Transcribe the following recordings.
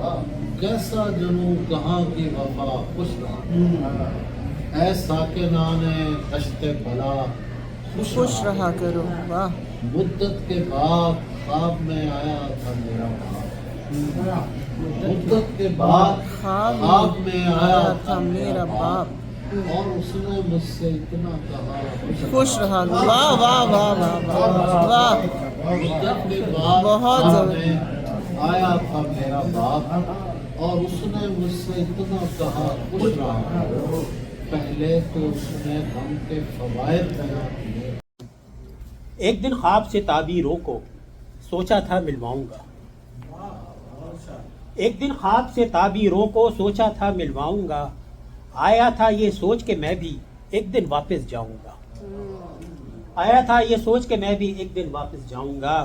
कैसा जनू कहाँ की वफा खुश रहा, ऐ साकिनाने दश्ते बला खुश रहा करो। वाह। मुद्दत के बाद ख्वाब में आया था मेरा बाप, मुद्दत के बाद ख्वाब में आया था मेरा बाप, और उसने मुझसे इतना कहा खुश रहा। वाह वाह वाह वाह वाह वाह। मुद्दत के बाद बहुत ख्वाब जबरदस्त। में आया था मेरा बाप, और उसने मुझसे इतना कहा खुश रहा, पहले तो उसने हम के फवायद बयान किए। एक दिन ख्वाब से ताबीरों को सोचा था मिलवाऊंगा, एक दिन ख्वाब से ताबीरों को सोचा था मिलवाऊंगा, आया था ये सोच के मैं भी एक दिन वापस जाऊंगा, आया था ये सोच के मैं भी एक दिन वापस जाऊंगा।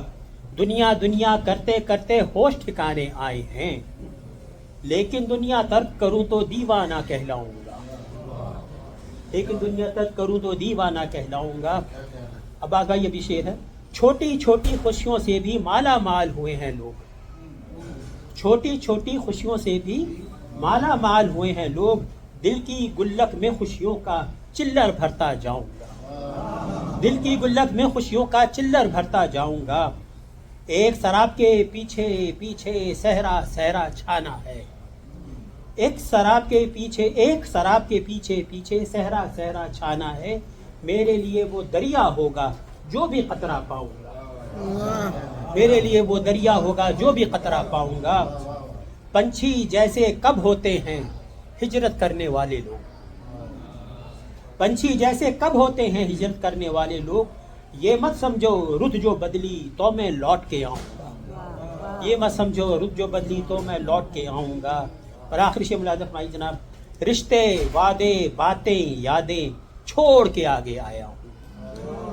दुनिया दुनिया करते करते होश ठिकाने आए हैं, लेकिन दुनिया तर्क करूं तो दीवाना कहलाऊंगा, लेकिन दुनिया तर्क करूं तो दीवाना कहलाऊंगा। अब आगा ये भी शेर है। छोटी छोटी खुशियों से भी माला माल हुए हैं लोग, छोटी छोटी खुशियों से भी माला माल हुए हैं लोग, दिल की गुल्लक में खुशियों का चिल्लर भरता जाऊंगा, दिल की गुल्लक में खुशियों का चिल्लर भरता जाऊंगा। एक शराब के पीछे पीछे सहरा सहरा छाना है, एक शराब के पीछे, एक शराब के पीछे पीछे सहरा सहरा छाना है, मेरे लिए वो दरिया होगा जो भी कतरा पाऊंगा, मेरे लिए वो दरिया होगा जो भी कतरा पाऊंगा। पंछी जैसे कब होते हैं हिजरत करने वाले लोग, पंछी जैसे कब होते हैं हिजरत करने वाले लोग, ये मत समझो रुत जो बदली तो मैं लौट के आऊँगा, ये मत समझो रुत जो बदली तो मैं लौट के आऊँगा। और आखिरी शेर मुलाज़ा फरमाइए जनाब, रिश्ते वादे बातें यादें छोड़ के आगे आया हूँ,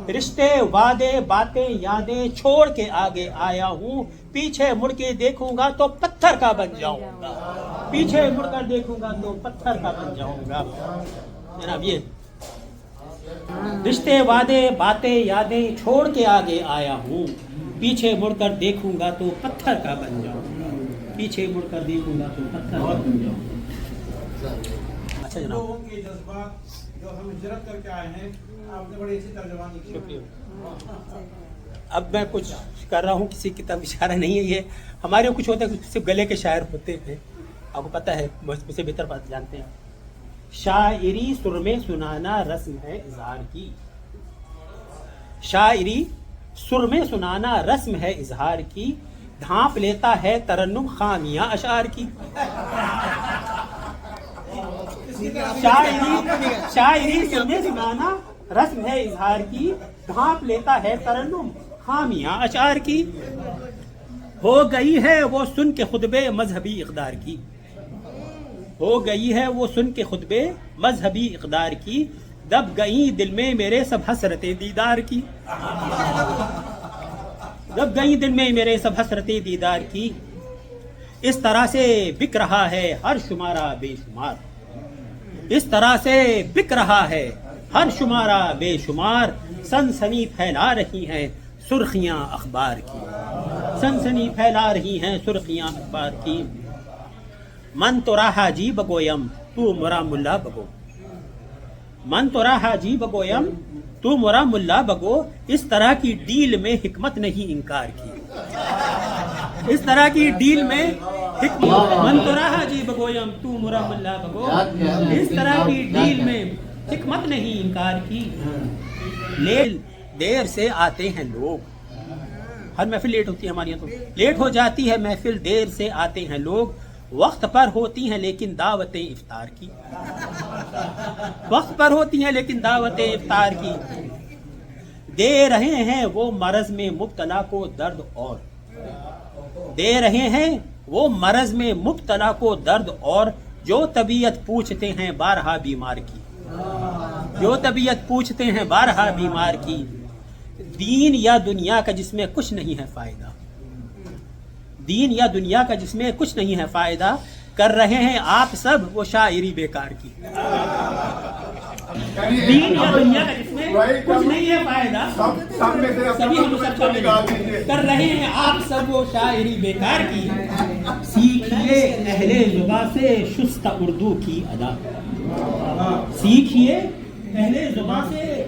रिश्ते वादे बातें यादें छोड़ के आगे आया हूँ, पीछे मुड़ के देखूंगा तो पत्थर का बन जाऊंगा, पीछे मुड़कर देखूंगा तो पत्थर का बन जाऊंगा। जनाब ये रिश्ते वादे बातें यादें छोड़ के आगे आया हूँ, पीछे मुड़कर देखूंगा तो पत्थर का बन जाऊंगा, पीछे मुड़कर देखूंगा तो पत्थर का बन जाऊंगा। अच्छा जनाब, लोगों के जज्बात जो हम हिजरत करके आए हैं, आपने बड़ी अच्छी तर्जुमानी की। शुक्रिया। अब मैं कुछ कर रहा हूँ, किसी की तरफ इशारा नहीं है, ये हमारे कुछ होते हैं, सिर्फ गले के शायर होते हैं, आपको पता है, मुझसे बेहतर बात जानते हैं। शायरी सुर में सुनाना रस्म है इजहार की, शायरी सुर में सुनाना रस्म है इजहार की, ढांप लेता है तरन्नुम खामियां अशार की। शायरी सुर में सुनाना रस्म है इजहार की, ढांप लेता है तरन्नुम खामियां अशार की। हो गई है वो सुन के खुतबे मजहबी इक़दार की, हो गई है वो सुन के खुतबे मजहबी इक़दार की, दब गई दिल में मेरे सब हसरतें दीदार की, दब गई दिल में मेरे सब हसरतें दीदार की। इस तरह से बिक रहा है हर शुमारा बेशुमार, इस तरह से बिक रहा है हर शुमारा बेशुमार, सनसनी फैला रही हैं सुर्खियां अखबार की, सनसनी फैला रही हैं सुर्खियां अखबार की। मन तो रहा जी बगोयम तू मुरा मुल्ला बगो, मन तो रहा जी बगोयम तू मुरा मुल्ला बगो, इस तरह की डील में हिकमत नहीं इनकार की, इस तरह की डील में हिकमत। मन तो रहा जी बगोयम तू मुरा मुल्ला बगो, इस तरह की डील में हिकमत नहीं इनकार की। देर से आते हैं लोग, हर महफिल लेट होती है हमारी यहाँ, तो लेट हो जाती है महफिल, देर से आते हैं लोग, वक्त पर होती हैं लेकिन दावतें इफ्तार की, वक्त पर होती हैं लेकिन दावतें इफ्तार की। दे रहे हैं वो मरज में मुब्तला को दर्द, और दे रहे हैं वो मरज में मुब्तला को दर्द, और जो तबीयत पूछते हैं बारहा बीमार की, जो तबीयत पूछते हैं बारहा बीमार की। दीन या दुनिया का जिसमें कुछ नहीं है फायदा, दीन या दुनिया का जिसमें कुछ नहीं है फायदा, कर रहे हैं आप सब वो शायरी बेकार की। دین یا دنیا کا جس میں کچھ نہیں ہے فائدہ، سبھی ہم سب کا کر رہے ہیں آپ سب وہ شاعری بیکار کی. سیکھیے اہل زباں سے شستہ اردو کی ادا، سیکھیے اہل زباں سے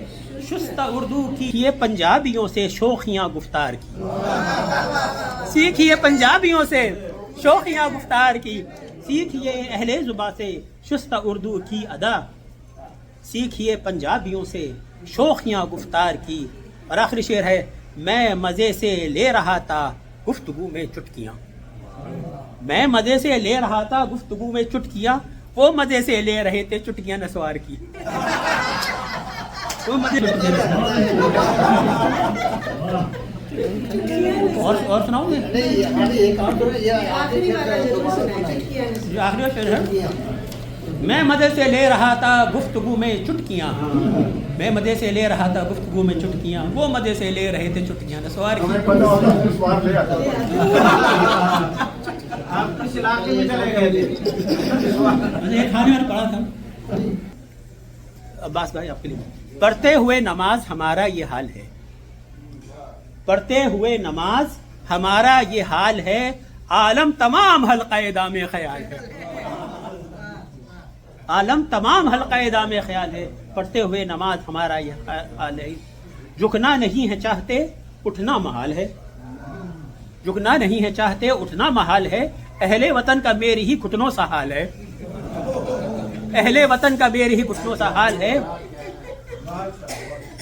شستہ اردو کی، یہ پنجابیوں سے شوخیاں گفتار کی، سیکھیے پنجابیوں سے شوخیاں گفتار کی، سیکھیے اہل زباں سے شستہ اردو کی ادا، سیکھیے پنجابیوں سے شوخیاں گفتار کی. اور آخری شعر ہے، میں مزے سے لے رہا تھا گفتگو میں چٹکیاں، میں مزے سے لے رہا تھا گفتگو میں چٹکیاں، وہ مزے سے لے رہے تھے چٹکیاں نسوار کی. وہ مزے اور سناؤ گے؟ جو آخری شعر ہے، میں مزے سے لے رہا تھا گفتگو میں چٹکیاں، میں مزے سے لے رہا تھا گفتگو میں چٹکیاں، وہ مزے سے لے رہے تھے چٹکیاں نسوار کی. آپ کس علاقے میں چلے گئے تھے؟ میں کھانے میں پڑھا تھا. عباس بھائی آپ کے لیے، پڑھتے ہوئے نماز ہمارا یہ حال ہے، پڑھتے ہوئے نماز ہمارا یہ حال ہے، عالم تمام حلقہ دام خیال ہے، عالم تمام حلقہ دام خیال ہے، پڑھتے ہوئے نماز ہمارا یہ حال ہے. جھکنا نہیں ہے چاہتے اٹھنا محال ہے، جھکنا نہیں ہے چاہتے اٹھنا محال ہے، اہل وطن کا میرے ہی گھٹنوں سا حال ہے، اہل وطن کا میرے ہی گھٹنوں سا حال ہے.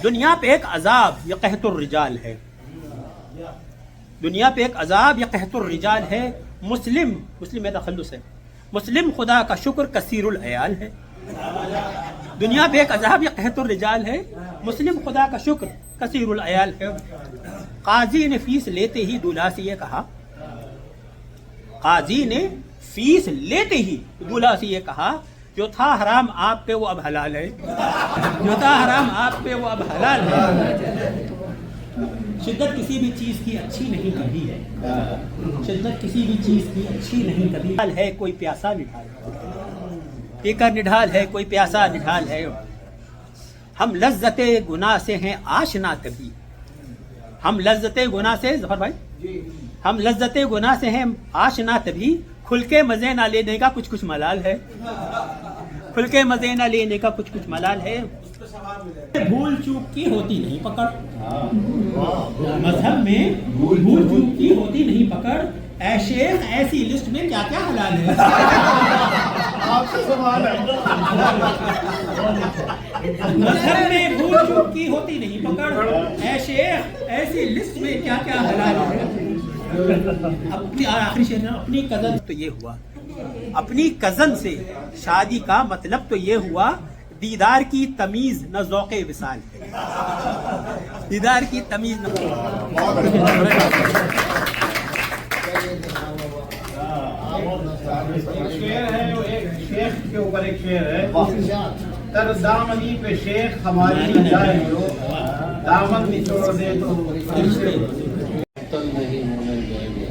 دنیا پہ ایک عذاب یہ قحط الرجال ہے، دنیا پہ ایک عذاب یہ قحط الرجال ہے، مسلم میں تخلص ہے، مسلم خدا کا شکر کثیر العیال ہے. دنیا پہ ایک عذاب یہ قحط الرجال ہے، مسلم خدا کا شکر کثیر العیال ہے. قاضی نے فیس لیتے ہی دولہا سے یہ کہا، قاضی نے فیس لیتے ہی دولہا سے یہ کہا، جو تھا حرام آپ پہ وہ اب حلال ہے، جو تھا حرام آپ پہ وہ اب حلال ہے. شدت کسی بھی چیز کی اچھی نہیں کبھی ہے، شدت کسی بھی چیز کی اچھی نہیں کبھی ہے، کوئی پیاسا نڈھال پی کر نڈھال ہے، کوئی پیاسا نڈھال ہے. ہم لذت گناہ سے ہیں آشنا کبھی، ہم لذت گناہ سے، ظفر بھائی ہم لذت گناہ سے ہیں آشنا تبھی، کھل کے مزے نہ لینے کا کچھ ملال ہے، کھل کے مزے نہ لینے کا کچھ ملال ہے. بھول چوک کی ہوتی نہیں پکڑ، مذہب میں بھول چوک کی ہوتی نہیں پکڑ، اے شیخ ایسی لسٹ میں کیا کیا حلال ہے. مذہب میں بھول چوک کی ہوتی نہیں پکڑ، اے شیخ ایسی لسٹ میں کیا کیا حلال ہے. آخری شعر اپنی کزن تو یہ ہوا، اپنی کزن سے شادی کا مطلب تو یہ ہوا، دیدار کی تمیز نہ ذوق وصال ہے، دیدار کی تمیز نہ. شعر ہے وہ، ایک شیخ کے اوپر ایک شعر ہے، تر دامنی پہ شیخ ہماری جائے جو دامن نچوڑ دے تو معطل نہیں ہونے دیں گے،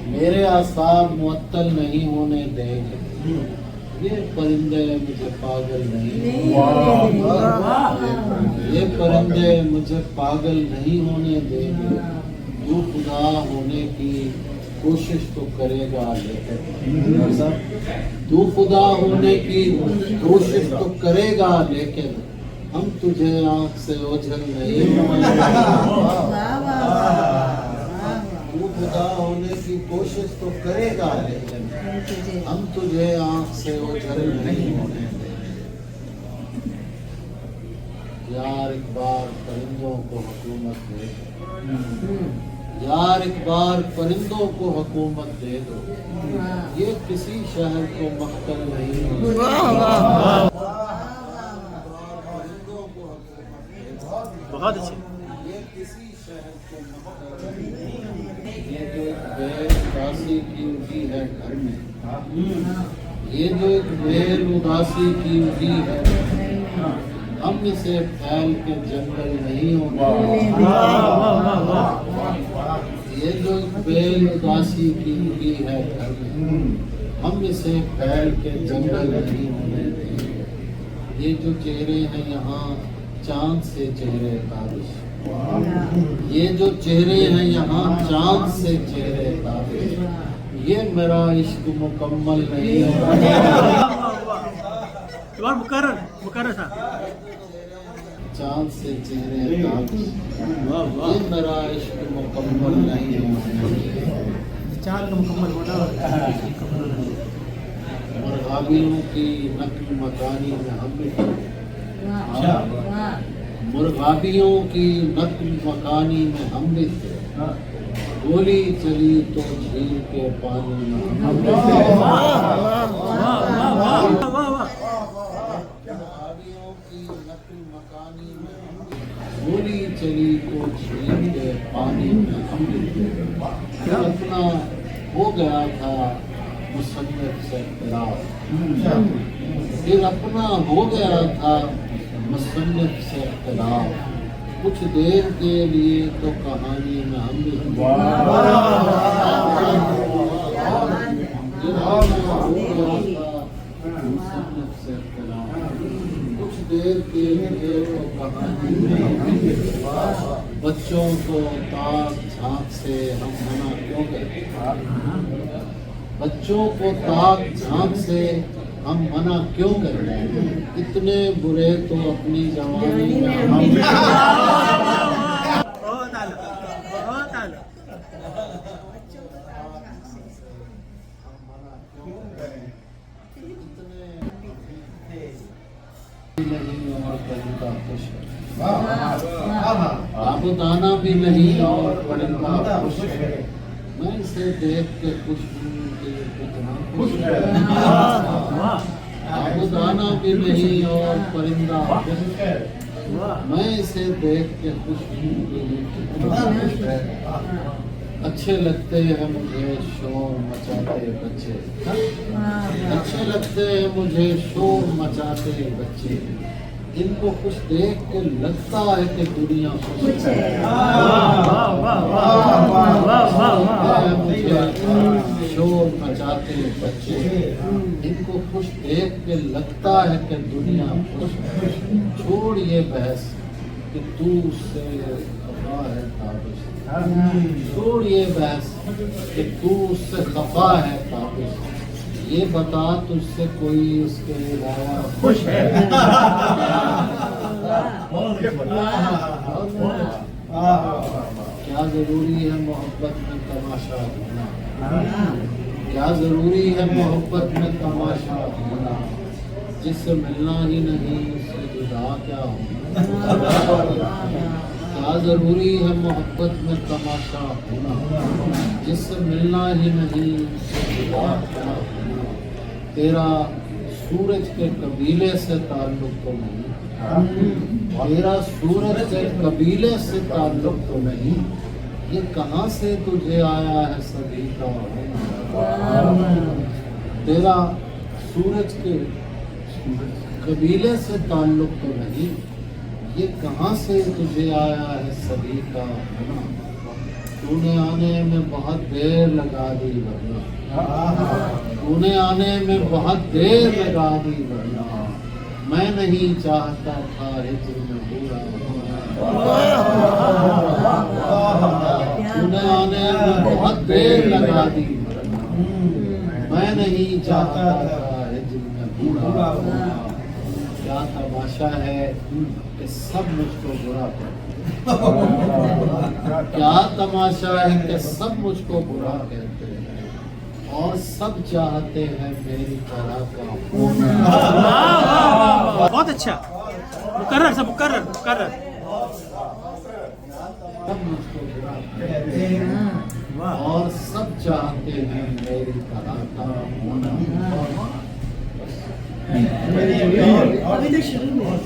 میرے اعصاب معطل نہیں ہونے دیں گے، یہ پرندے مجھے پاگل نہیں، یہ پرندے مجھے پاگل نہیں ہونے دیں گے. تو خدا ہونے کی کوشش تو کرے گا لیکن، تو خدا ہونے کی کوشش تو کرے گا لیکن، ہم تجھے آنکھ سے اوجھل نہیں ہونے دیں گے. تو خدا ہونے کی کوشش تو کرے گا لیکن، ہم تجھے آنکھ سے اوجھل نہیں ہونے دیں گے. یار ایک بار پرندوں کو حکومت دے دو، یار ایک بار پرندوں کو حکومت دے دو، یہ کسی شہر کو مقتل نہیں بہت اچھے. یہ کسی شہر کو مقتل نہیں، یہ جو ایک بے اداسی کی اٹھی ہے گھر میں، یہ جو ایک بے اداسی کی اٹھی ہے، ہم اسے پھیل کے جنگل نہیں ہونے دیں گے. یہ جو ایک بے اداسی کی اٹھی ہے گھر میں، ہم اسے پھیل کے جنگل نہیں ہونے دیں گے. یہ جو چہرے ہیں یہاں چاند سے چہرے تابش، یہ جو چہرے ہیں یہاں چاند سے چہرے تابش، یہ میرا عشق مکمل نہیں ہے۔ مقرر تھا چاند سے چہرے تابش، یہ میرا عشق مکمل نہیں ہے۔ چاند کا مکمل ہونا مرغابیوں کی نقل مکانی میں ہم بھی تھے، مرغابیوں کی نقل مکانی میں ہم بھی تھے، گولی چلی تو جھیل کے پانی میں ہم بھی تھے۔ مرغابیوں کی نقل مکانی میں ہم بھی تھے، گولی چلی تو جھیل کے پانی میں ہم بھی تھے۔ اپنا ہو گیا تھا مصنف سے اختلاف، پھر اپنا ہو گیا تھا مصنف سے اختلاف، کچھ دیر کے لیے تو کہانی میں ہم بھی تھے۔ مصنف سے اختلاف، کچھ دیر کے لیے تو کہانی میں ہم بھی تھے۔ بچوں کو تاک جھانک سے ہم منع کیوں کرتے، بچوں کو تاک جھانک سے ہم منع کیوں کرتے، اتنے برے تو اپنی جوانی میں ہم بھی تھے۔ نہیں اور پرندہ خوش ہے، آبادانہ بھی نہیں اور پرندہ خوش ہے، میں اسے دیکھ کے خوش ہوں کہ یہ کتنا خوش ہے۔ آبادانہ بھی نہیں اور پرندہ خوش ہے، میں اسے دیکھ کے خوش ہوں کہ یہ کتنا خوش ہے۔ اچھے لگتے ہیں مجھے شور مچاتے بچے، اچھے لگتے ہیں مجھے شور مچاتے بچے، ان کو خوش دیکھ کے لگتا ہے کہ دنیا خوش ہے۔ مجھے شور مچاتے بچے، ان کو خوش دیکھ کے لگتا ہے کہ دنیا خوش ہے۔ چھوڑ یہ بحث کہ تو اس سے خفا ہے تابش، چھوڑ یہ بحث کہ تو اس سے خفا ہے تابش، یہ بتا تجھ سے کوئی اس کے علاوہ خوش ہے۔ کیا ضروری ہے محبت میں تماشا ہونا، کیا ضروری ہے محبت میں تماشا ہونا، جس سے ملنا ہی نہیں اس سے جدا کیا ہونا۔ کیا ضروری ہے محبت میں تماشا ہونا، جس سے ملنا ہی نہیں اس سے جدا کیا ہونا۔ تیرا سورج کے قبیلے سے تعلق تو نہیں، تیرا سورج کے قبیلے سے تعلق تو نہیں، یہ کہاں سے تجھے آیا ہے سبھی کا ہونا۔ تیرا سورج کے قبیلے سے تعلق تو نہیں، یہ کہاں سے تجھے آیا ہے سبھی کا ہونا۔ تو نے آنے میں بہت دیر لگا دی ورنہ، تو نے آنے میں بہت دیر لگا دی ورنہ، میں نہیں چاہتا تھا ہجر میں برا ہونا۔ تو نے آنے میں بہت دیر لگا دی ورنہ، میں نہیں چاہتا تھا ہجر میں برا ہونا۔ کیا تماشا ہے کہ سب مجھ کو برا کہتے ہیں، کیا تماشا ہے کہ سب مجھ کو برا کہتے ہیں، اور سب چاہتے ہیں میری طرح کا ہونا۔ بہت اچھا، مقرر سب مقرر مقرر۔ سب مجھ کو برا کہتے ہیں اور سب چاہتے ہیں میری طرح کا ہونا۔ ابھی تو شروع میں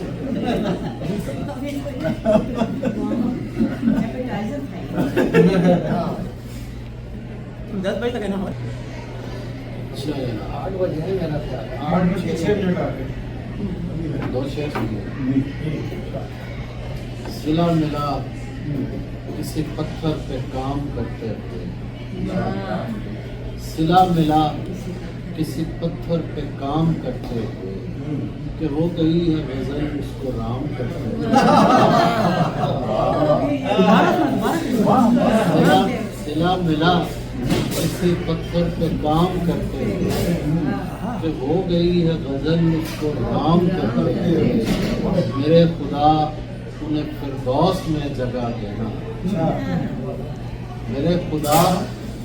10 بجے تک ہے نا؟ 8 بجے ہے میرا خیال، 8 بجے 6 منٹ آگے 2 شعر سنیے۔ صلہ ملا کسی پتھر پہ کام کرتے ہوئے، صلہ ملا کسی پتھر پہ کام کرتے ہوئے، کہ ہو گئی ہے غزل اس کو رام کرتے سلا ملا کسی پتھر پہ کام کرتے کہ ہو گئی ہے غزل اس کو رام کرتے میرے خدا انہیں فردوس میں جگہ دینا میرے خدا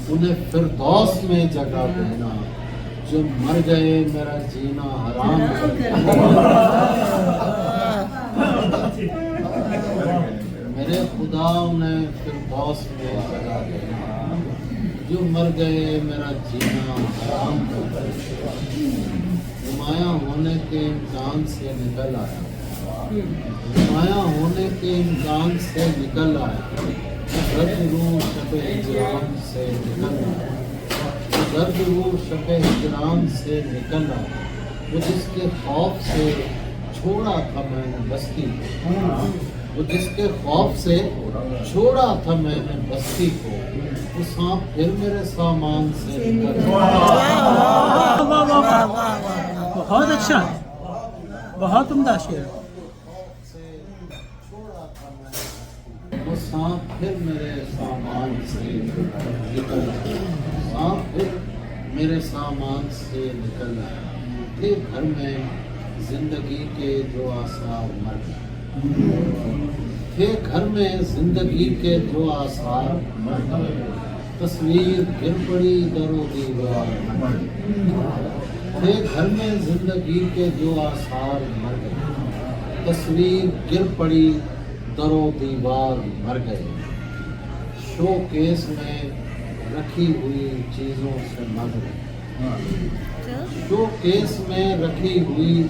انہیں فردوس میں جگہ دینا جو مر گئے میرا جینا حرام میرے خدا انہیں فردوس میں جگہ دینا جو مر گئے میرا جینا حرام نمایاں ہونے کے امکان سے نکل آیا نمایاں ہونے کے امکان سے نکل آیا درد روح شب ہجران سے نکل آیا درد روح شب ہجران سے نکل آیا وہ جس کے خوف سے چھوڑا تھا میں نے بستی کو وہ جس کے خوف سے چھوڑا تھا میں نے بستی کو وہ سانپ پھر میرے سامان سے نکل بہت اچھا بہت عمدہ شعر وہ سانپ پھر میرے سامان سے نکل سانپ پھر میرے سامان سے نکل آیا تھے گھر میں زندگی کے جو آثار مر گئے تھے گھر میں زندگی کے جو آثار مر گئے تصویر گر پڑی در و دیوار مر گئے تھے گھر میں زندگی کے جو آثار مر گئے تصویر گر پڑی در و دیوار مر گئے شو کیس میں رکھی ہوئی چیزوں سے مر گئے شو کیس میں رکھی ہوئی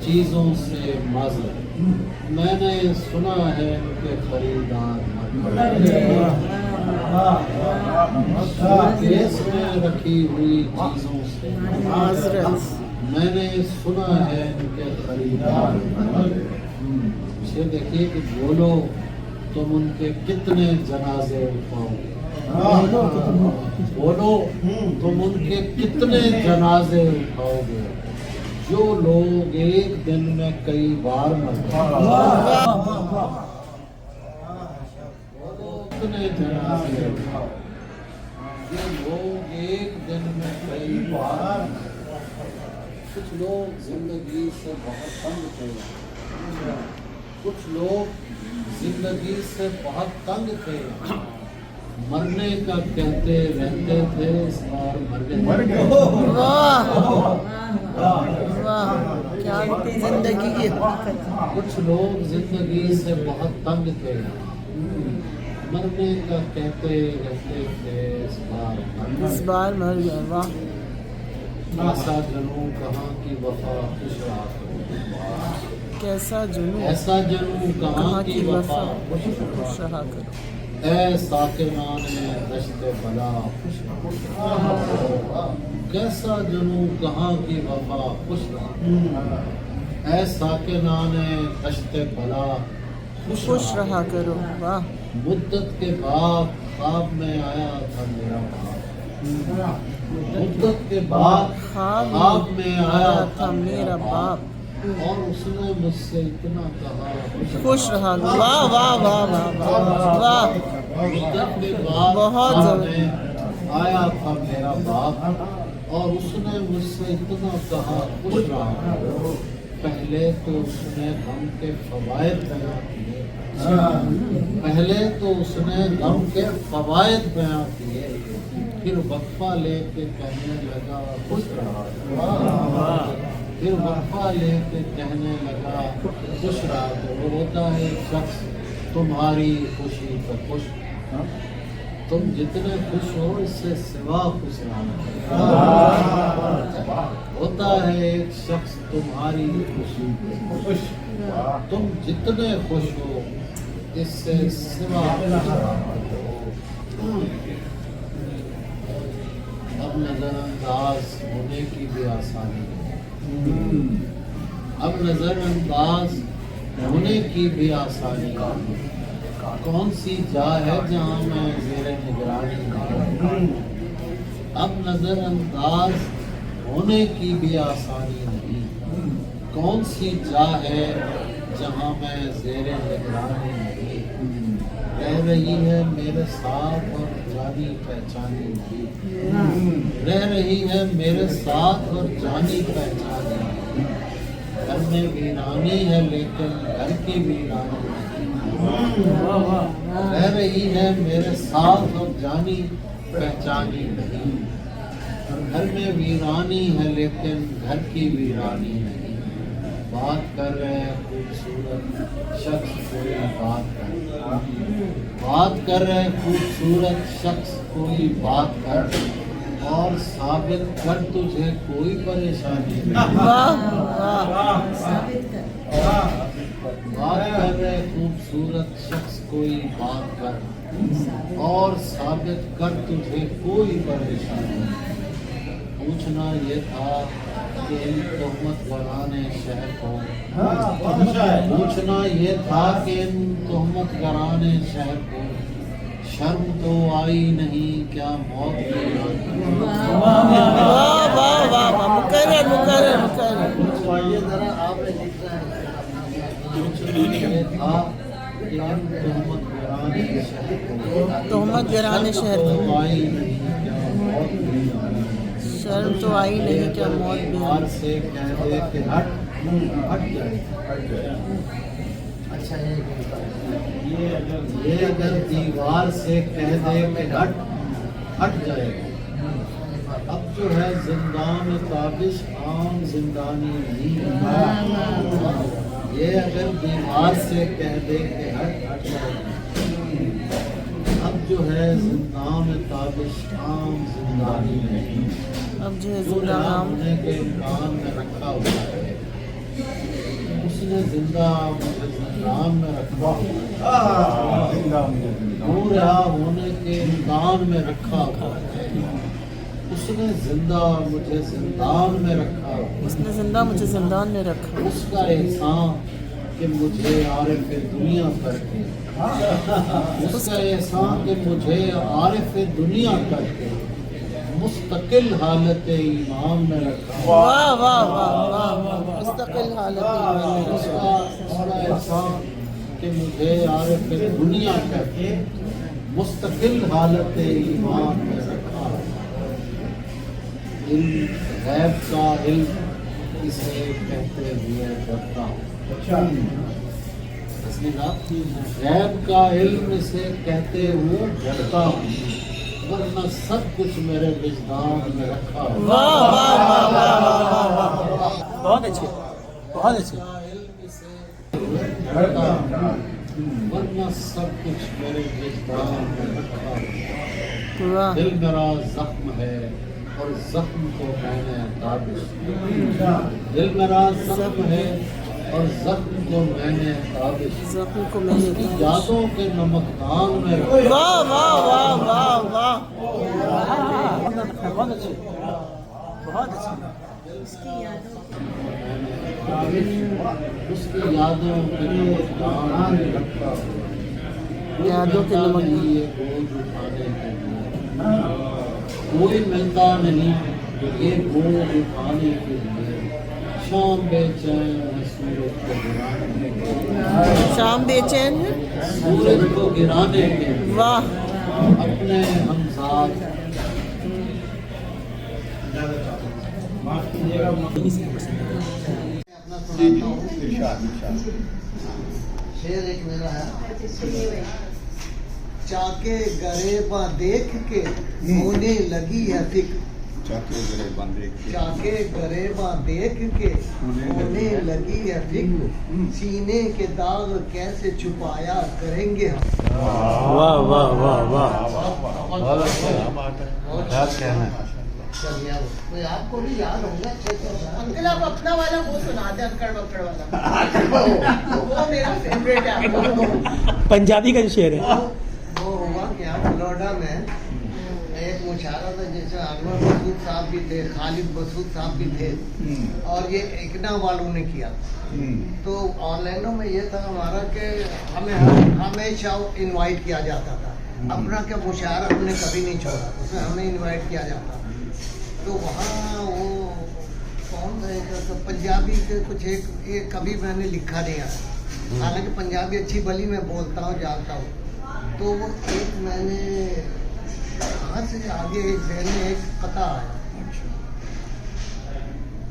چیزوں سے مظلم میں نے سنا ہے ان کے خریدار مر گئے شو کیس میں رکھی ہوئی چیزوں سے میں نے سنا ہے ان کے خریدار مر گئے یہ دیکھیے کہ بولو تم ان کے کتنے جنازے اٹھاؤ گے بولو تم ان کے کتنے جنازے اٹھاؤ گے جو لوگ ایک دن میں کئی بار مر گئے کتنے جنازے اٹھاؤ جو لوگ ایک دن میں کئی بار کچھ لوگ زندگی سے بہت تنگ تھے کچھ لوگ زندگی سے بہت تنگ تھے مرنے کا کہتے رہتے تھے اس بار مر گئے زندگی کی کچھ لوگ زندگی سے بہت تنگ تھے مرنے کا کہتے رہتے تھے اس بار مر گئے واہ ایسا جنوں کہاں کی وفا خوش رہا کیسا جنوں ایسا جنوں کہاں کی وفا خوش رہا کرو اے ساکنان دشت بلا خوش رہا کیسا جنوں کہاں کی وفا خوش رہا اے ساکنان دشت بلا خوش رہا کرو واہ مدت کے بعد خواب میں آیا تھا میرا باپ مدت کے بعد خواب میں آیا تھا میرا باپ اور اس نے مجھ سے اتنا کہا خوش رہا واہ واہ واہ واہ واہ مدت کے بعد بہت خواب میں آیا تھا میرا باپ اور اس نے مجھ سے اتنا کہا خوش رہا پہلے تو اس نے غم کے فوائد بیان کیے پہلے تو اس نے غم کے فوائد بیان کیے پھر وقفہ لے کے کہنے لگا خوش رہا پھر وقفہ لے کے کہنے لگا خوش رہا تو وہ ہوتا ہے شخص تمہاری خوشی پر خوش تم جتنے خوش ہو اس سے سوا خوش رہنا ہوتا ہے ایک شخص تمہاری خوشی پر خوش تم جتنے خوش ہو اس سے سوا خوش رہنا اب نظر انداز ہونے کی بھی آسانی ہے اب نظر انداز ہونے کی بھی آسانی ہے کون سی جا ہے جہاں میں زیر نگرانی نہیں اب نظر انداز ہونے کی بھی آسانی نہیں کون سی جا ہے جہاں میں زیر نگرانی نہیں، رہ رہی ہے میرے ساتھ اور جانی پہچانی نہیں، رہ رہی ہے میرے ساتھ اور جانی پہچانی نہیں، گھر میں ویرانی ہے لیکن گھر کی ویرانی نہیں، رہ رہی ہے میرے ساتھ اور جانی پہچانی نہیں، گھر میں ویرانی ہے لیکن گھر کی ویرانی نہیں، بات کر رہے ہیں خوبصورت شخص کوئی بات کر، بات کر رہے ہیں خوبصورت شخص کوئی بات کر، اور ثابت کر تجھے کوئی پریشانی نہیں، بات کر رہے ہیں خوبصورت شخص کوئی بات کر، اور ثابت کر تجھے کوئی پریشانی نہیں، پوچھنا یہ تھا کہ ان تہمت گرانے شہر کو، پوچھنا یہ تھا کہ ان تہمت گرانے شہر کو، شرم تو آئی نہیں کیا موت کی آئی، واہ واہ واہ واہ، مکرر مکرر مکرر، یہ ذرا آپ نے لکھا ہے، پوچھنا یہ تھا کہ ان تہمت گرانے شہر کو، تہمت گرانے شہر شرم کو، تو آئی نہیں کیا موت کی آئی، شرم تو آئی نہیں کیا موت بھی دیوار سے کہہ دے کہ ہٹ جائے، اچھا یہ اگر دیوار سے کہہ دے کہ ہٹ جائے گا، اب جو ہے زندان تابش عام زندانی نہیں، یہ اگر دیوار سے کہہ دے کہ ہٹ جائے گا، اب جو ہے زندان تابش عام زندانی نہیں، اب جو ہے جو زندہ نام نام ہونے کے امکان میں رکھا ہوا ہے، اس نے زندہ مجھے زندان میں رکھا ہوا ہے، وہ رہا ہونے کے امکان میں رکھا ہوا ہے، اس نے زندہ مجھے زندان میں رکھا ہوا ہے، اس نے زندہ مجھے زندان میں رکھا، اس کا احسان کہ مجھے عارف دنیا کر کے، اس کا احسان کہ مجھے عارف دنیا کر کے مستقل حالت ایمان میں رکھا، واہ واہ واہ واہ، مستقل حالت میں اس کا احسان کہ مجھے عارف دنیا کر کے مستقل حالت ایمان میں رکھا، علم غیب کا علم اسے کہتے ہوئے ڈرتا ہوں، غیب کا علم اسے کہتے ہوئے ڈرتا ہوں، ورنہ سب کچھ میرے وجدان میں رکھا ہوا، واہ واہ واہ واہ واہ واہ، بہت اچھے بہت اچھے، ورنہ سب کچھ میرے وجدان میں رکھا ہوا، واہ، دل میرا زخم ہے اور زخم کو میں نے تابش، دل میرا زخم ہے اور زخم کو میں نے تابش، زخم کو میں نے یادوں کے نمکدان میں رکھا، واہ واہ واہ واہ واہ، بہت اچھے بہت اچھے، اس کی یادوں کے نمکدان میں رکھا، یادوں کے نمک، یہ بوجھ اٹھانے کے لیے، کوئی ملتا نہیں یہ بوجھ اٹھانے کے لیے، شام بے چین ہے سورج کو گرانے کے لیے، شام بے چین ہے، سورج کو گرانے کے لیے، واہ، اپنے ہمساتھ شیر ایک میرا ہے، چاکے گریباں دیکھ کے ہونے لگی ہے فکر، چاکے گریباں دیکھ کے ہونے لگی ہے فکر، سینے کے داغ کیسے چھپایا کریں گے ہم، واہ واہ واہ واہ، کوئی آپ کو بھی یاد ہوگا اچھے سے، انکل آپ اپنا والا وہ سنا دیں، اکڑ بکڑ والا، وہ میرا فیوریٹ ہے، پنجابی کا جو شعر ہے، وہ ہوا کیا فلوریڈا میں ایک مشاعرہ تھا جیسے انور مسعود صاحب بھی تھے، خالد مسعود صاحب بھی تھے، اور یہ ایکنا والوں نے کیا، تو آرلینڈو میں یہ تھا ہمارا کہ ہمیں ہمیشہ انوائٹ کیا جاتا تھا، اپنا کیا مشاعرہ ہم نے کبھی نہیں چھوڑا، اس میں ہمیں انوائٹ کیا جاتا، تو وہاں وہ کون تھا ایک बस पंजाबी के कुछ एक कभी मैंने लिखा नहीं है, हालांकि पंजाबी अच्छी भली मैं बोलता हूँ जानता हूँ। तो वो एक मैंने कहाँ से आगे एक जहन में एक पता आया,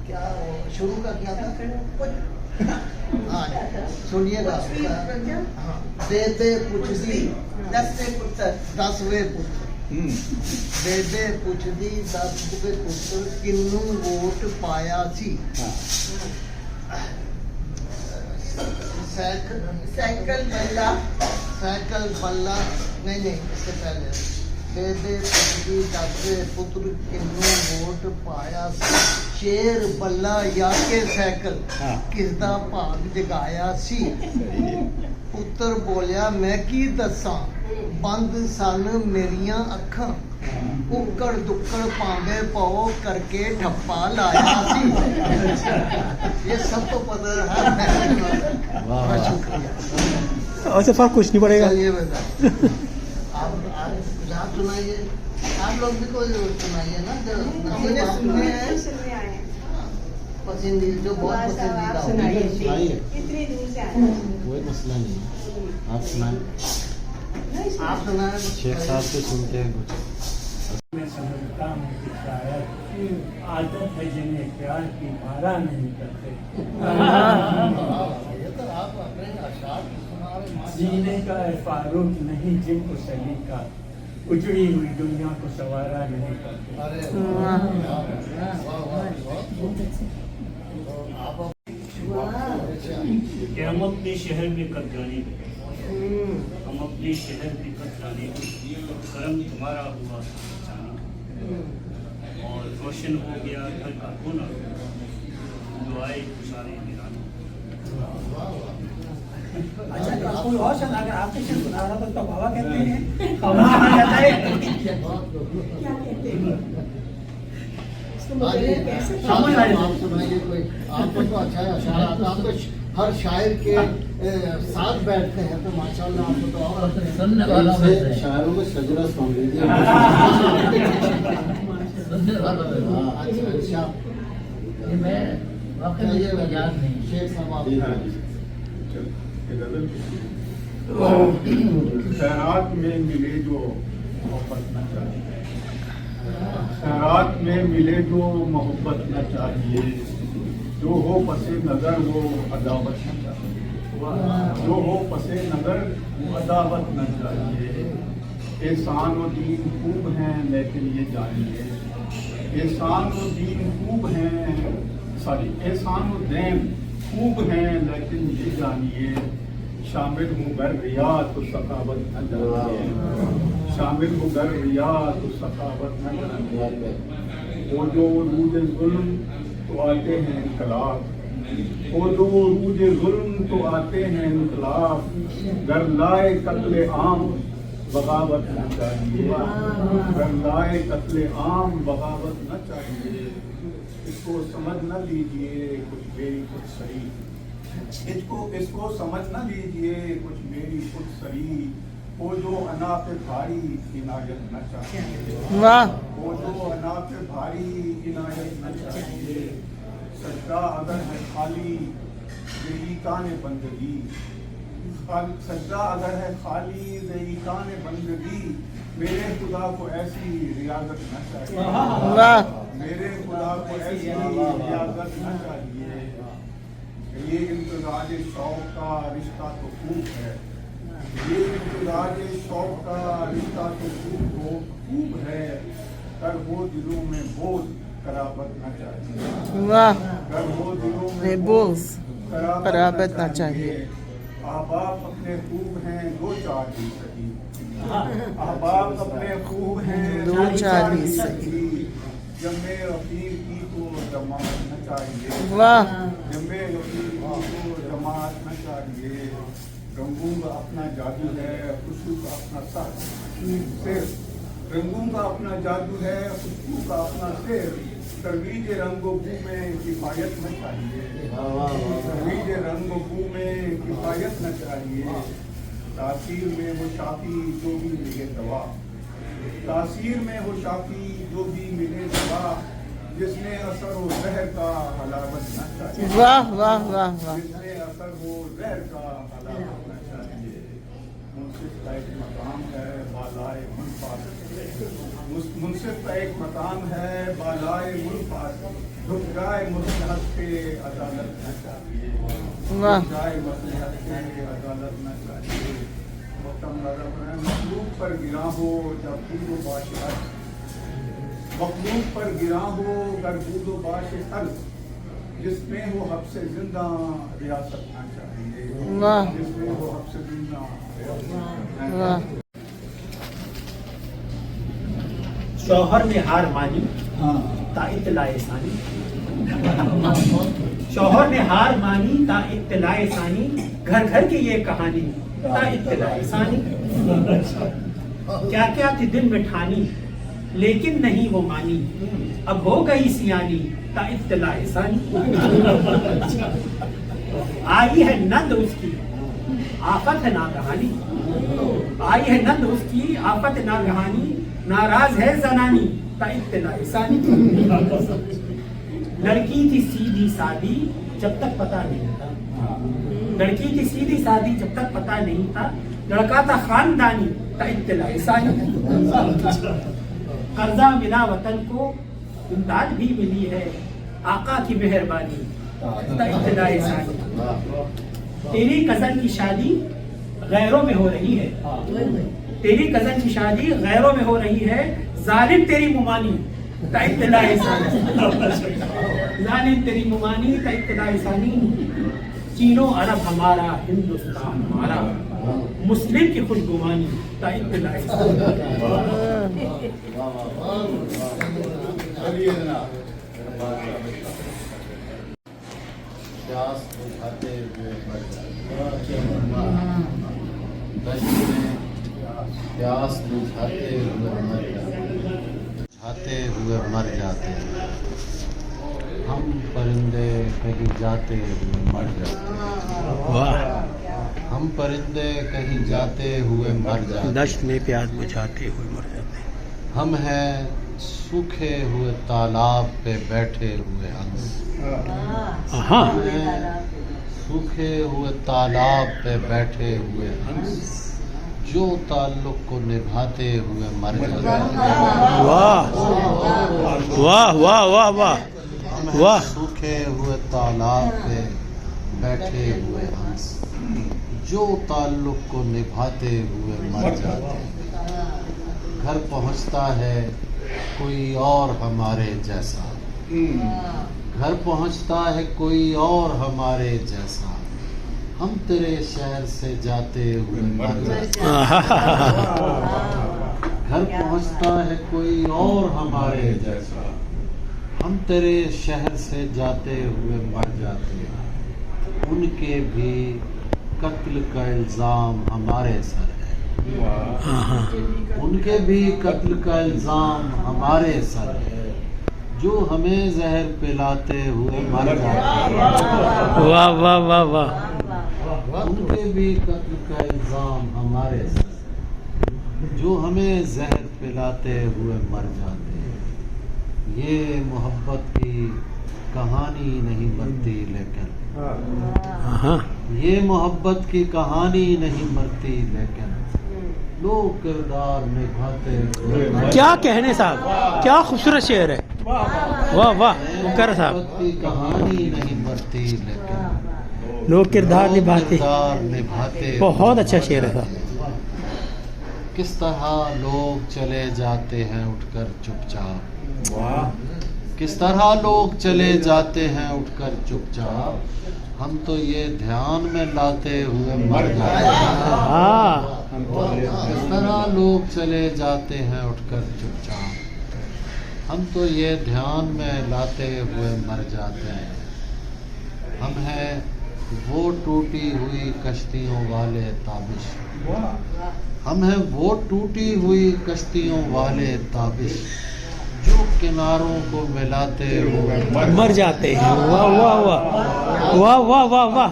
क्या वो शुरू का क्या था? हाँ सुनिएगा। हाँ, बेबे पुछदी 10वें पुत्र 10वें पुत्र, बेबे पुछदी 10वें पुत्र किन्नू वोट पाया सी। साइकिल बल्ला साइकिल बल्ला नहीं इससे पहले बेबे पुछदी 10वें पुत्र किन्नू वोट पाया सी। शेर बल्ला या के साइकिल किसदा भाग जगाया सी। पुत्र बोलिया मैं की दसां बंद सन मेरियां अखां, उकड़ दुक्कड़ पांवे पाओ करके ठप्पा लाया सी। ये सब तो पता है। बहुत शुक्रिया। ऐसे फर्क कुछ नहीं पड़ेगा। चलिए बेटा आप आप सुनाइए, आप लोग भी कोई सुनाइए ना जो हमने सुने हैं। पसंदीदा जो बहुत पसंदीदा हो। सुनाइए। इतनी दूर से आए कोई मसला नहीं है, आप सुनाएं। आप सुनाए शेख साहब से सुनते हैं कुछ। मैं समझता हूँ कि शायद आदत है जिन्हें प्यार की मारा नहीं करते। ये तो आप अपने अशार सुना रहे जीने का है फारूक नहीं जिनको सलीका, उजड़ी हुई दुनिया को सवारा नहीं करते। अरे कि हम अपने शहर में कब जाने, हम अपने शहर में कब जाने, करम तुम्हारा हुआ जाने, और रोशन हो गया घर का कोना, दुआए गुजारे निराना। अच्छा कोई और शब्द अगर आपके शेर सुना रहा तो बाबा कहते हैं आप सुनाइए कोई, आपको तो अच्छा है अशार आता, आप तो हर शायर के साथ बैठते हैं तो माशाल्लाह आपको तो और सुनने वाला शायरों में शजरा सुन लीजिए। अच्छा मैं वाकई मुझे याद नहीं। शेख साहब आप खैरात में मिले जो मोहब्बत न चाहिए, खैरात में मिले जो मोहब्बत न चाहिए, जो हो पसे नजर वो अदावत न चाहिए, जो हो पसे नजर वो अदावत न चाहिए। एहसान व दीन खूब हैं लेकिन ये जानिए, एहसान व दीन खूब हैं एहसान व दीन खूब हैं लेकिन ये जानिए, शामिल हूँ गर रिया तो सखावत न जानिए, शामिल हूँ गर रिया तो सखावत न जानिए। वो जो रूज जुल्म तो आते हैं इनकलाब, वो जो रूज जुल्म तो आते हैं इनकलाब, गर लाए कत्ले आम बगावत न चाहिए, गर लाए कत्ले आम बगावत न चाहिए। इसको समझ न लीजिए कुछ मेरी कुछ सही, इसको समझ न लीजिए कुछ मेरी कुछ सही, वो जो अना पे भारी इनायत न चाहिए, वो जो अना पे भारी इनायत न चाहिए। सजदा अगर है खाली ज़ईकान बंदगी, सजदा अगर है खाली ज़ईकान बंदगी, मेरे खुदा को ऐसी रियाजत न चाहिए, मेरे खुदा को ऐसी रियाजत न चाहिए। ये इम्तिज़ाज शौक़ का रिश्ता तो खूब है, ये इम्तिज़ाज शौक़ का रिश्ता तो खूब है, कर वो दिलों में बोझ कराबत न चाहिए, कर वो दिलों में बोझ कराबत न चाहिए। अहबाब अपने खूब हैं दो चार ही सही, अहबाब अपने खूब हैं दो चार ही सही, जमे रफ़ीक की तो जमात न चाहिए, जमे रफ़ीक की तो जमात न चाहिए। रंगों का अपना जादू है खुशबू का अपना सिर, रंगों का अपना जादू है खुशबू का अपना सिर, तरवीज रंगो बू में किफायत न चाहिए, तरवीज रंगो बू में किफायत न चाहिए। तासीर में वो शाफी जो भी मिले दवा, तासीर में वो शाफी जो भी मिले दवा, जिसमें असर हो जहर का हलावत न चाहिए, वाह वाह वाह वाह। जिसमें असर हो जहर का हलावत न चाहिए। मुंसिफ का एक मकाम है बालाए मुल्फात, मुंसिफ का एक मकाम है बालाए मुल्फात, झुक जाए मसलहत पे अदालत न चाहिए, वाह। झुक जाए मसलहत पे अदालत न चाहिए। मखलूक पर गिरा हो जब कूदो बाशिहत, मखलूक पर गिरा हो गर कूदो बाशिहत, जिसमें हो हब्से जिंदा रियासत न चाहिए, वाह। जिसमें हो हब्से जिंदा वाह। शौहर ने हार मानी ता इत्तलाए सानी, शौहर ने हार मानी ता इत्तलाए सानी, घर घर की ये कहानी ता इत्तलाए सानी। क्या क्या थी दिल में ठानी लेकिन नहीं वो मानी, अब हो गई सियानी ता इत्तलाए सानी। आई है नंद उसकी आफत है ना कहानी, आई है नंद उसकी आफत ना कहानी, नाराज है जनानी ता इत्तलाए सानी। लड़की थी सीधी सादी जब तक पता नहीं था, लड़की थी सीधी सादी जब तक पता नहीं था, लड़का था खानदानी ता इत्तलाए सानी। कर्जा मिला वतन को इमदाद भी मिली है, आका की मेहरबानी ता इत्तलाए सानी। तेरी कजन की शादी गैरों में हो रही है, तेरी कजन की शादी गैरों में हो रही है, जालिम तेरी मुमानी ता इत्तलाए सानी, जालिम तेरी मुमानी ता इत्तलाए सानी। चीनो अरब हमारा हिंदुस्तान हमारा, मुस्लिम की खुशगुमानी ता इत्तलाए सानी। चलिए जनाब। प्यास बुझाते हुए मर जाते, दश्त में प्यास बुझाते हुए मर जाते, बुझाते हुए मर जाते, हम परिंदे कहीं जाते हुए मर जाते, हम परिंदे कहीं जाते हुए मर जाते, दश्त में प्यास बुझाते हुए मर जाते। हम हैं सूखे हुए तालाब पे बैठे हुए हंस, हाँ हम हैं सूखे हुए तालाब पे बैठे हुए हंस, जो ताल्लुक को निभाते हुए मर जाते। वाह वाह वाह वाह वाह हम वाह। हैं सूखे हुए तालाब पे बैठे हुए हंस, जो ताल्लुक को निभाते हुए मर जाते। घर पहुंचता है कोई और हमारे जैसा, घर पहुंचता है कोई और हमारे जैसा, हम तेरे शहर से जाते हुए मर जाते। घर पहुंचता है कोई और हमारे जैसा, हम तेरे शहर से जाते हुए मर जाते। उनके भी कत्ल का इल्जाम हमारे सर है, उनके भी कत्ल का इल्जाम हमारे सर है, जो हमें जहर पिलाते हुए मर जाते। वाह वाह वाह वाह। उनके भी कत्ल का इल्जाम हमारे सर, जो हमें जहर पिलाते हुए मर जाते। ये मोहब्बत की कहानी नहीं मरती लेकिन, ये मोहब्बत की कहानी नहीं मरती लेकिन, लोग किरदार निभाते हुए क्या कहने साहब, क्या खूबसूरत शेर है। वाह वाह कर साहब। मोहब्बत की कहानी नहीं मरती लेकिन, लोग किरदार निभाते, किरदार निभाते बहुत अच्छा शेर है साहब। किस तरह लोग चले जाते हैं उठकर चुपचाप, किस तरह लोग चले जाते हैं उठकर चुपचाप, हम तो ये ध्यान में लाते हुए मर जाते हैं। हाँ किस तरह लोग चले जाते हैं उठकर चुपचाप, हम तो ये ध्यान में लाते हुए मर जाते हैं। हम हैं वो टूटी हुई कश्तियों वाले ताबिश, हम हैं वो टूटी हुई कश्तियों वाले ताबिश, जो किनारों को मिलाते हुए मर जाते हैं। वाह वाह वाह वाह वाह वाह वाह,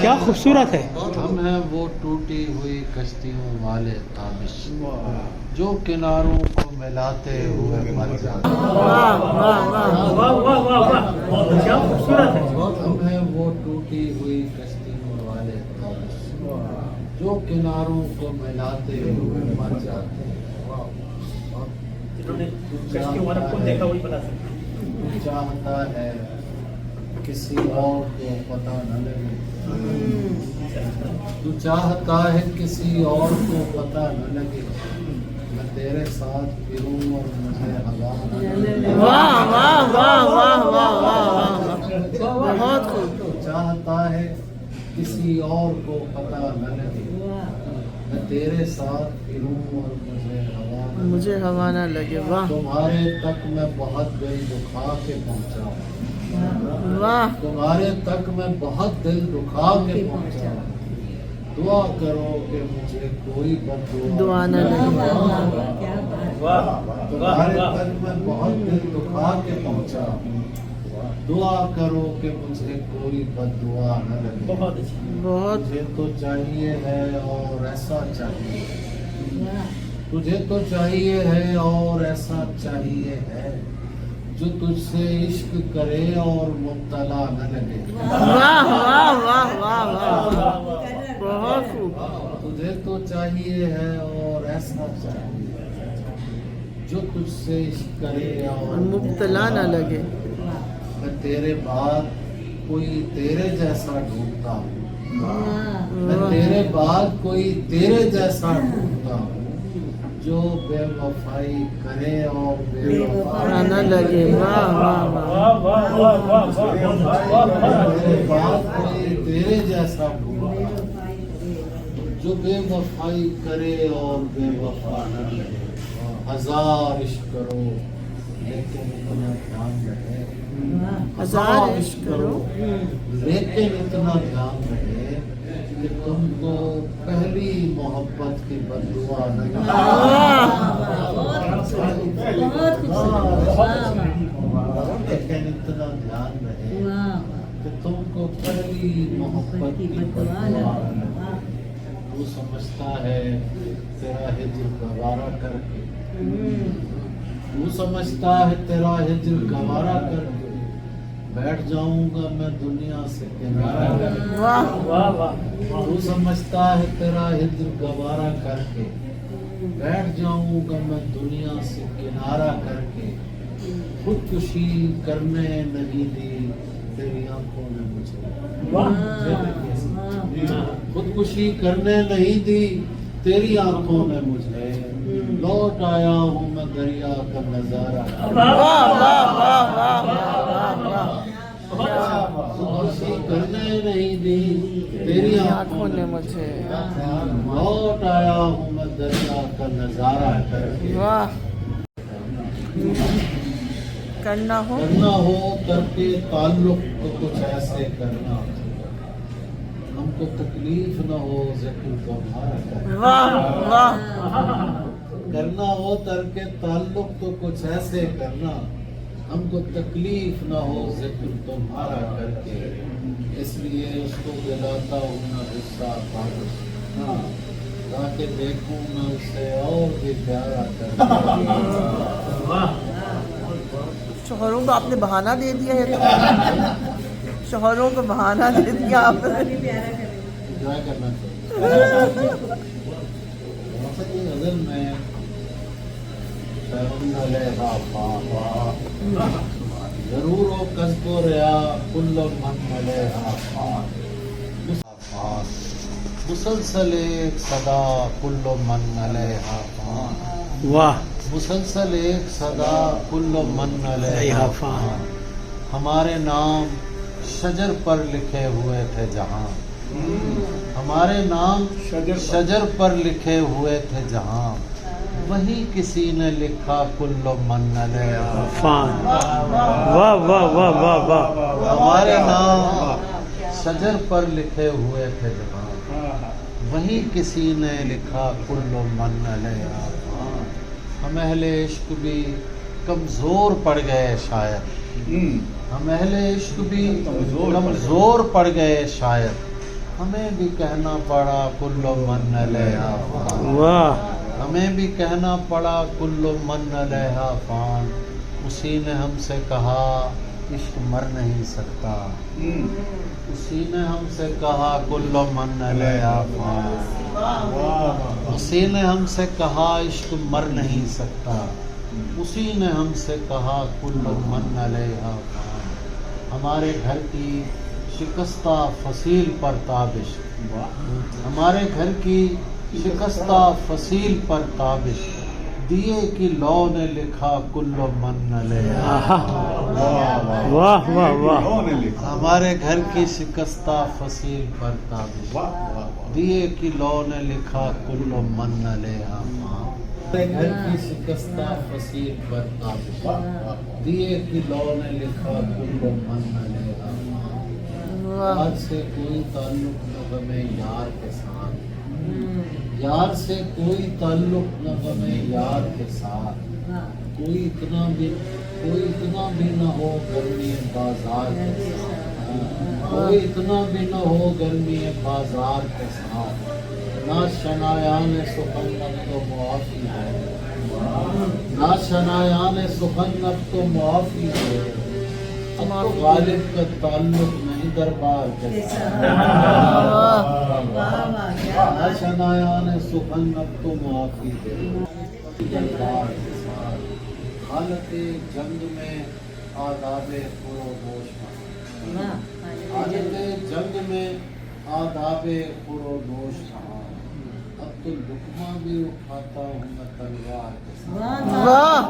क्या खूबसूरत है। हम ہم ہیں وہ ٹوٹی ہوئی کشتیوں والے تابش جو کناروں کو ملاتے ہوئے مر جاتے ہیں۔ واہ واہ واہ واہ، کیا خوبصورت ہے۔ ہم ہیں وہ ٹوٹی ہوئی کشتیوں والے تابش جو کناروں کو ملاتے ہوئے مر جاتے ہیں۔ جنہوں نے کشتیوں والا کون دیکھا وہی بتا سکتے ہیں۔ تو چاہتا ہے کسی اور کو پتہ نہ لگے، تو چاہتا ہے کسی اور کو پتہ نہ لگے، میں تیرے ساتھ پھروں اور مجھے ہوا نہ لگے۔ واہ واہ واہ واہ واہ واہ بہت خوب۔ تو چاہتا ہے کسی اور کو پتہ نہ لگے، میں تیرے ساتھ پھروں اور مجھے ہوا نہ لگے۔ مجھے ہوا نہ لگے، واہ تمہارے تک میں بہت دل دکھا کے پہنچا ہوں، واہ تمہارے تک میں بہت دل دکھا کے پہنچا ہوں، دعا کرو کہ مجھے کوئی دعا نہ لگے۔ تمہارے تک میں بہت دل دکھا کے پہنچا ہوں، دعا کرو کہ مجھے کوئی بد دعا نہ لگے۔ بہت اچھا۔ بہت مجھے تو چاہیے ہے اور ایسا چاہیے، تجھے تو چاہیے ہے اور ایسا چاہیے ہے، جو تجھ سے عشق کرے اور مبتلا نہ لگے۔ واہ واہ واہ واہ واہ بہت خوب۔ تجھے تو چاہیے ہے اور ایسا چاہیے جو تجھ سے عشق کرے اور اور مبتلا نہ لگے۔ میں تیرے بعد کوئی تیرے جیسا ڈھونڈتا ہوں، میں تیرے بعد کوئی تیرے جیسا ڈھونڈتا ہوں، جو بے وفائی کرے اور بے وفا نہ لگے۔ واہ واہ واہ تیرے بعد کوئی تیرے جیسا ڈھونڈتا ہوں، جو بے وفائی کرے اور بے وفا نہ لگے۔ ہزار عشق کرو لیکن اتنا دھیان رہے، ہزار عشق کرو لیکن اتنا دھیان رہے کہ تم کو پہلی محبت کی بد دعا نہ لگے۔ لیکن اتنا دھیان رہے کہ تم کو پہلی محبت کی بد دعا نہ لگے۔ تو سمجھتا ہے تیرا ہجر گوارا کر کے، تو سمجھتا ہے تیرا ہجر گوارا کر کے بیٹھ جاؤں گا میں دنیا سے کنارہ کر کے۔ واہ تو سمجھتا ہے تیرا ہجر گوارا کر کے بیٹھ جاؤں گا میں دنیا سے کنارہ کر کے، خودکشی کرنے نہیں دی تیری آنکھوں نے مجھے، خودکشی کرنے نہیں دی تیری آنکھوں نے مجھے، لوٹ آیا ہوں میں دریا کا نظارہ، خودکشی کرنے نہیں دی تیری آنکھوں نے مجھے، لوٹ آیا ہوں میں دریا کا نظارہ کر کے۔ واہ کرنا ہو کر کے تعلق تو کچھ ایسے کرنا، ہم کو تکلیف نہ ہو ذکر تمہارا کرنا، واہ واہ کرنا ہو تر کے تعلق تو کچھ ایسے کرنا، ہم کو تکلیف نہ ہو ذکر تمہارا کر کے، اس لیے اس کو دلاتا ہوں میں غصہ کاغذ، تاکہ دیکھوں میں اسے اور بھی پیارا کر کے۔ شوہروں کو آپ نے بہانہ دے دیا ہے، شوہروں کو بہانہ دے دیا آپ نے۔ انجوائے کرنا چاہیے۔ غزل میں ضرور ہو قصد و ریا کل من علیہا فان، مسلسل ایک صدا کل من علیہا فان، واہ مسلسل ایک صدا کل من علیہا فان، ہمارے نام شجر پر لکھے ہوئے تھے جہاں، ہمارے نام شجر پر لکھے ہوئے تھے جہاں، وہی کسی نے لکھا کل من علیہا فان۔ واہ واہ واہ واہ واہ، ہمارے نام شجر پر لکھے ہوئے تھے جہاں، وہی کسی نے لکھا کل من علیہا فان۔ ہم اہل عشق بھی کمزور پڑ گئے شاید، ہم اہل عشق بھی کمزور پڑ گئے شاید، हमें भी कहना पड़ा कुल्लो मन अलैहा फान। वाह हमें भी कहना पड़ा कुल्लो मन अलैहा फान। उसी ने हमसे कहा इश्क मर नहीं सकता। उसी ने हमसे कहा कुल्लो मन अलैहा फान। उसी ने हमसे कहा इश्क मर नहीं सकता। उसी ने हमसे कहा कुल्लो मन अलैहा फान। हमारे घर की शिकस्ता फसील पर ताबिश। हमारे घर की शिकस्ता फसील पर ताबिश। दिए की लौ ने लिखा कुल्लो मन अलैहा। वाह वाह वाह हमारे घर की शिकस्ता फसील पर ताबिश। दिए की लौ ने लिखा कुल्लो मन अलैहा। हमारे घर की शिकस्ता फसील पर ताबिश। दिए की लौ ने लिखा कुल्लो मन अलैहा। आज से कोई ताल्लुक न गमे यार के साथ। यार से कोई ताल्लुक न गमे यार के साथ। कोई इतना भी न हो गर्मी बाजार के साथ। कोई इतना भी न हो गर्मी बाजार के साथ। ना शनायान सुखन्नत तो मुआफी है। ना शनायान सुखन्नत तो मुआफी है। अब तो गालिब का ताल्लुक नहीं दरबार के साथ। ना शनायान सुखन्नत तो मुआफी है। दरबार के साथ। हालते जंग में आदाबे पुरोनोश। हालते जंग में आदाबे पुरोनोश। अब तो लुकमा भी उठाता हूँ मैं तलवार के साथ। वाह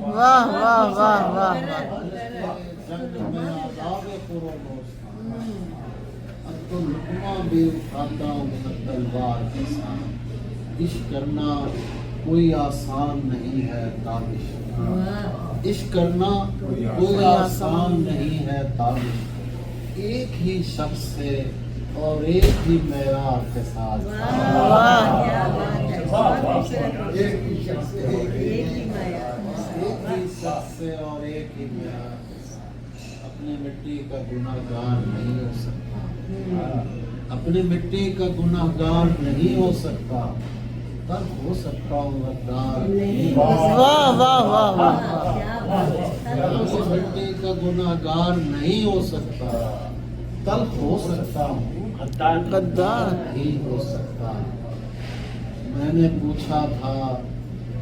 वाह वाह वाह वाह जंग में आदाबे पुरोनोश। अब तो लुकमा भी उठाता हूँ मैं तलवार के साथ। इश्क करना कोई आसान नहीं है ताबिश। इश्क करना कोई आसान नहीं है ताबिश। एक ही शख्स से और एक ही मेयार के साथ। एक ही शख्स से और एक ही मेयार के साथ। अपनी मिट्टी का गुनाहगार नहीं हो सकता। अपनी मिट्टी का गुनाहगार नहीं हो सकता। तब हो सकता हूँ गद्दार। वाह वाह वाह वाह अपनी मिट्टी का गुनाहगार नहीं हो सकता। तब हो सकता हूँ गद्दार नहीं हो सकता। मैंने पूछा था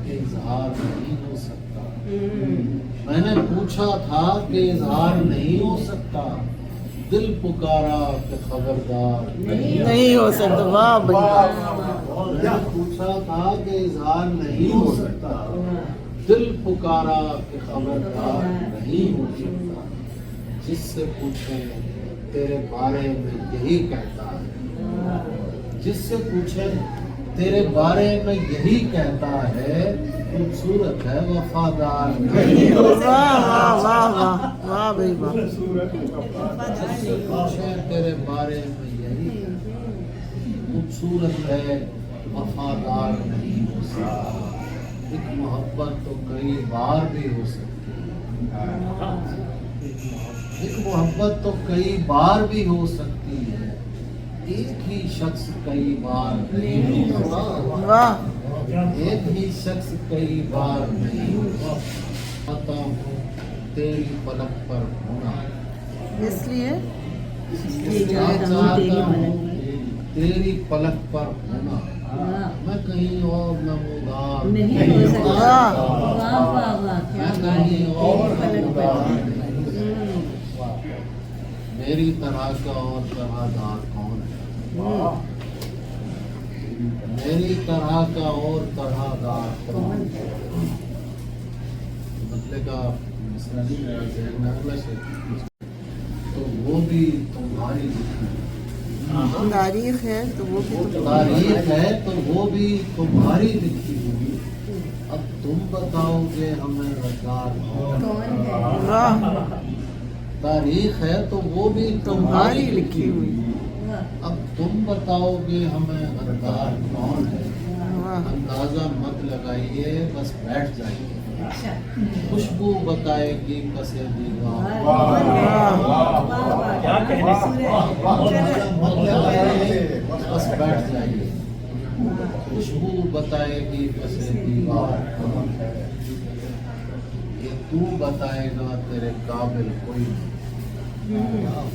कि इजहार नहीं हो सकता। मैंने पूछा था कि इजहार नहीं हो सकता। दिल पुकारा कि खबरदार नहीं हो सकता। वाह भैया मैंने पूछा था कि इजहार नहीं हो सकता। दिल पुकारा कि खबरदार नहीं हो सकता। जिससे पूछे तेरे बारे में यही कहता है। जिससे पूछे तेरे बारे में यही कहता है। खूबसूरत है वफादार नहीं हो सकता। वाह वाह वाह वाह वाह भाई वाह जिससे पूछे तेरे बारे में यही खूबसूरत है वफादार नहीं हो सकता। एक मोहब्बत तो कई बार भी हो सकती है। एक मोहब्बत तो कई बार भी हो सकती है। एक ही शख्स कई बार नहीं हो सकता। वाह एक ही शख्स कई बार नहीं हो सकता हूँ तेरी पलक पर होना। इसलिए चाहता हूँ तेरी पलक पर होना। मैं कहीं और नमूदार नहीं हो सकता। मैं कहीं और नमूदार नहीं। मेरी तरह का और तरहदार कौन है? मेरी तरह का और तरहदार कौन है? मतलब का तो वो भी तुम्हारी तारीख है तो वो भी तारीख है तो वो भी तुम्हारी लिखी हुई। अब तुम बताओगे हमें रज़ाकार कौन है? वाह तारीख है तो वो भी तुम्हारी लिखी हुई। अब तुम बताओगे हमें गद्दार कौन है? वाह अंदाजा मत लगाइए बस बैठ जाइए। खुशबू बताएगी कसे दीवार क्या कहने बस बैठ जाइए खुशबू बताएगी कसे दीवार ये तू बताएगा तेरे काबिल कोई नहीं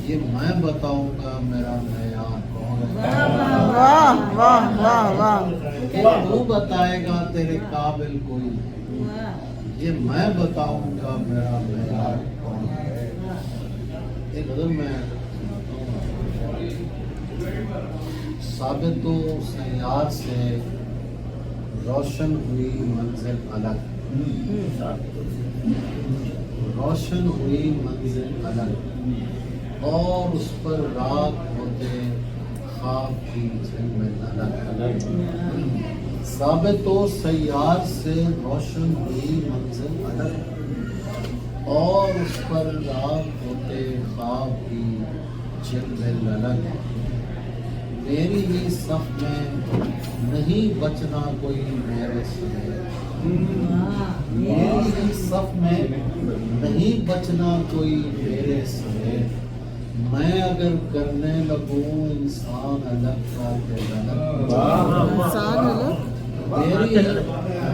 ये मैं बताऊंगा मेरा मेयार कौन है वाह वाह वाह वाह ये तू बताएगा तेरे काबिल कोई नहीं ये मैं बताऊंगा मेरा मेयार कौन है एक गजल में साबितो सयार से रोशन हुई मंजिल अलग रोशन हुई मंजिल अलग और उस पर रात होते ख्वाब की झलमल अलग साबितो सयार से रोशन हुई मंजिल अलग और उस पर रात होते ख्वाब की झलमल अलग मेरी ही सफ में नहीं बचना कोई मेरे समेत मेरी ही सफ में नहीं बचना कोई मेरे समेत मैं अगर करने लगूं इंसान अलग का दिल अलग इंसान अलग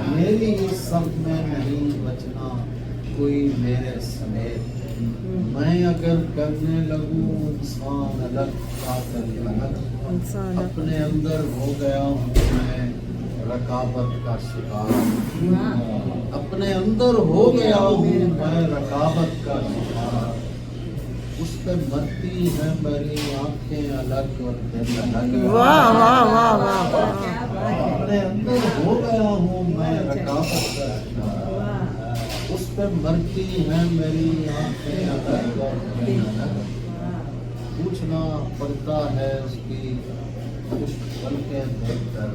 मेरी ही सफ में नहीं बचना कोई मेरे समेत मैं अगर करने लगूं इंसान अलग का दिल अलग इंसान अपने अंदर हो गया हूँ मैं रकाबत का शिकार अपने अंदर हो गया हूँ मैं रकाबत का शिकार उस पे मरती है मेरी आंखें अलग और दिल अलग वाह वाह वाह वाह अपने अंदर हो गया हूँ मैं रकाबत का शिकार उस पे मरती है मेरी आंखें अलग और दिल अलग पूछना पड़ता है उसकी खुश पलकें देखकर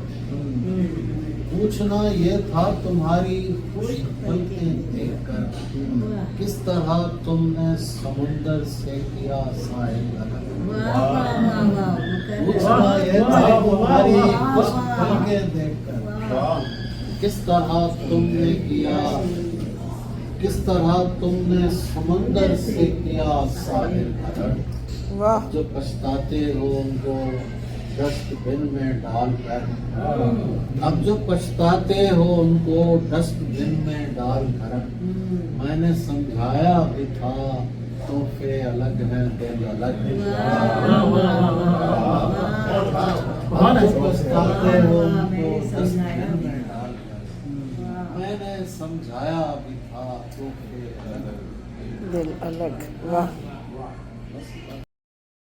पूछना ये था तुम्हारी खुश पलकें देखकर किस तरह तुमने समुंदर से किया साहिल अलग पूछना ये था तुम्हारी खुश पलकें देखकर किस तरह तुमने किया किस तरह तुमने समुंदर से किया साहिल अलग वाह जो पछताते हो उनको डस्टबिन में डालकर अब जो पछताते हो उनको डस्टबिन में डालकर मैंने समझाया भी था तोहफे अलग हैं दिल अलग है अब जो पछताते हो उनको डस्टबिन में डालकर मैंने समझाया भी था तोहफे अलग दिल अलग वाह